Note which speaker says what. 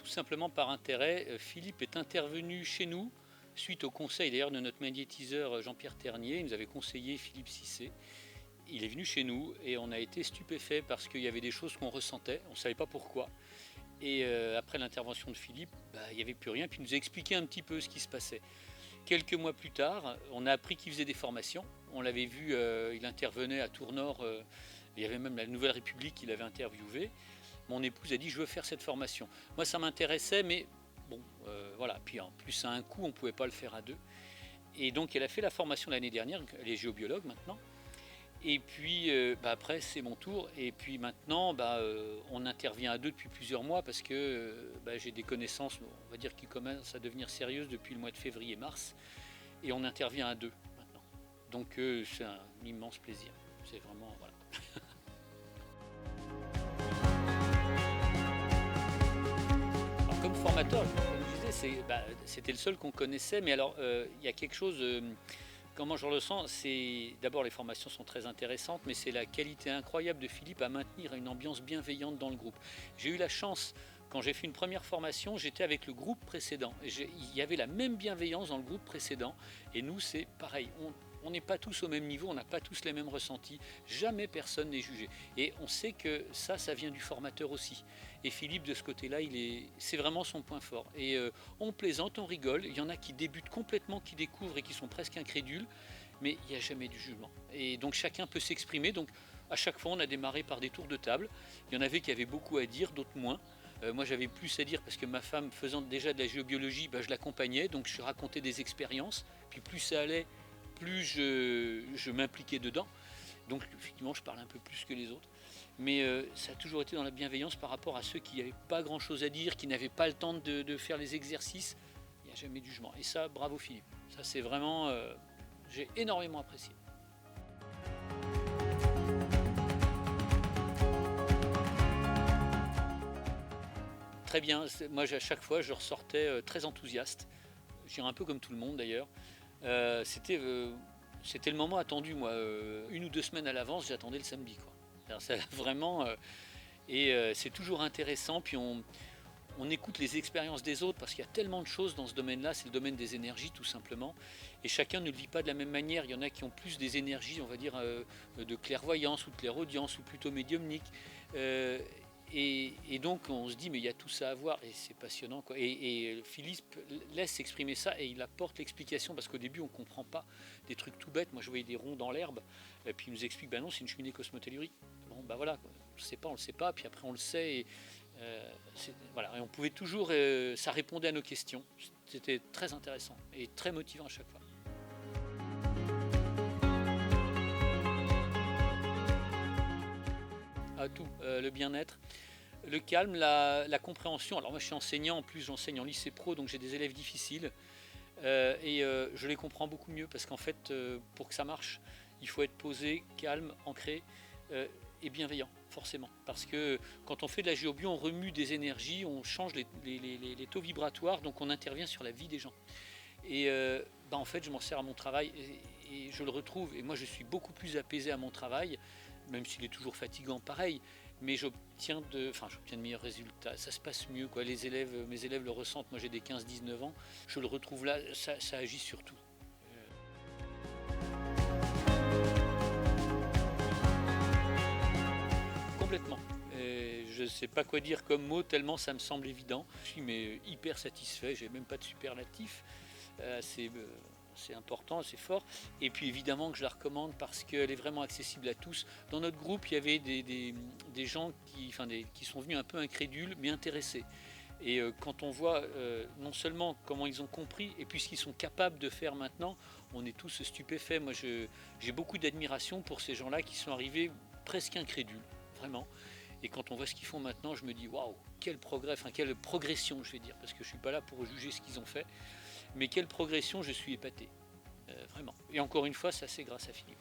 Speaker 1: tout simplement par intérêt. Philippe est intervenu chez nous suite au conseil d'ailleurs de notre magnétiseur Jean-Pierre Ternier. Il nous avait conseillé Philippe Cissé. Il est venu chez nous et on a été stupéfait parce qu'il y avait des choses qu'on ressentait, on ne savait pas pourquoi. Et après l'intervention de Philippe, il n'y avait plus rien, puis il nous a expliqué un petit peu ce qui se passait. Quelques mois plus tard, on a appris qu'il faisait des formations. On l'avait vu, il intervenait à Tournord, il y avait même la Nouvelle République qu'il avait interviewé. Mon épouse a dit je veux faire cette formation. Moi ça m'intéressait, mais bon, voilà. Puis en plus à un coup, on ne pouvait pas le faire à deux. Et donc elle a fait la formation l'année dernière, elle est géobiologue maintenant. Et puis après c'est mon tour. Et puis maintenant on intervient à deux depuis plusieurs mois parce que j'ai des connaissances, on va dire, qui commencent à devenir sérieuses depuis le mois de février-mars. Et on intervient à deux maintenant. Donc c'est un immense plaisir. C'est vraiment, voilà. Alors, comme formateur, comme je disais, c'était le seul qu'on connaissait. Mais alors il y a quelque chose... Comment je le sens, c'est d'abord les formations sont très intéressantes, mais c'est la qualité incroyable de Philippe à maintenir une ambiance bienveillante dans le groupe. J'ai eu la chance, quand j'ai fait une première formation, j'étais avec le groupe précédent. Il y avait la même bienveillance dans le groupe précédent, et nous c'est pareil. On n'est pas tous au même niveau, on n'a pas tous les mêmes ressentis, jamais personne n'est jugé. Et on sait que ça vient du formateur aussi. Et Philippe, de ce côté-là, c'est vraiment son point fort. Et on plaisante, on rigole, il y en a qui débutent complètement, qui découvrent et qui sont presque incrédules, mais il n'y a jamais du jugement. Et donc chacun peut s'exprimer, donc à chaque fois on a démarré par des tours de table. Il y en avait qui avaient beaucoup à dire, d'autres moins. Moi j'avais plus à dire parce que ma femme, faisant déjà de la géobiologie, je l'accompagnais, donc je racontais des expériences, puis plus ça allait, plus je m'impliquais dedans. Donc effectivement je parle un peu plus que les autres. Mais ça a toujours été dans la bienveillance par rapport à ceux qui n'avaient pas grand chose à dire, qui n'avaient pas le temps de faire les exercices. Il n'y a jamais de jugement. Et ça, bravo Philippe. Ça c'est vraiment... j'ai énormément apprécié. Très bien. Moi à chaque fois je ressortais très enthousiaste. Je dirais un peu comme tout le monde d'ailleurs. C'était le moment attendu, moi. 1 ou 2 semaines à l'avance, j'attendais le samedi, quoi. Alors, ça, vraiment, c'est toujours intéressant. Puis on écoute les expériences des autres parce qu'il y a tellement de choses dans ce domaine-là. C'est le domaine des énergies, tout simplement. Et chacun ne le vit pas de la même manière. Il y en a qui ont plus des énergies, on va dire, de clairvoyance ou de clairaudience ou plutôt médiumnique. Et donc on se dit mais il y a tout ça à voir et c'est passionnant, quoi. Et Philippe laisse exprimer ça et il apporte l'explication parce qu'au début on ne comprend pas des trucs tout bêtes. Moi je voyais des ronds dans l'herbe et puis il nous explique non c'est une cheminée cosmotellurique. Bon voilà, quoi. On le sait pas, puis après on le sait et, voilà. Et on pouvait toujours, ça répondait à nos questions. C'était très intéressant et très motivant à chaque fois. À tout, le bien-être. Le calme, la compréhension. Alors moi je suis enseignant, en plus j'enseigne en lycée pro, donc j'ai des élèves difficiles. Je les comprends beaucoup mieux parce qu'en fait, pour que ça marche, il faut être posé, calme, ancré et bienveillant, forcément. Parce que quand on fait de la géobio, on remue des énergies, on change les taux vibratoires, donc on intervient sur la vie des gens. Et en fait, je m'en sers à mon travail et je le retrouve. Et moi, je suis beaucoup plus apaisé à mon travail, même s'il est toujours fatigant, pareil. Mais j'obtiens de meilleurs résultats, ça se passe mieux, quoi. Mes élèves le ressentent, moi j'ai des 15-19 ans, je le retrouve là, ça agit sur tout. Complètement. Je ne sais pas quoi dire comme mot, tellement ça me semble évident. Je suis hyper satisfait, j'ai même pas de superlatif. C'est important, c'est fort. Et puis évidemment que je la recommande parce qu'elle est vraiment accessible à tous. Dans notre groupe, il y avait des gens qui sont venus un peu incrédules, mais intéressés. Et quand on voit non seulement comment ils ont compris, et puis ce qu'ils sont capables de faire maintenant, on est tous stupéfaits. Moi, j'ai beaucoup d'admiration pour ces gens-là qui sont arrivés presque incrédules, vraiment. Et quand on voit ce qu'ils font maintenant, je me dis waouh, quel progrès, quelle progression, je vais dire, parce que je ne suis pas là pour juger ce qu'ils ont fait. Mais quelle progression, je suis épaté, vraiment. Et encore une fois, ça c'est grâce à Philippe.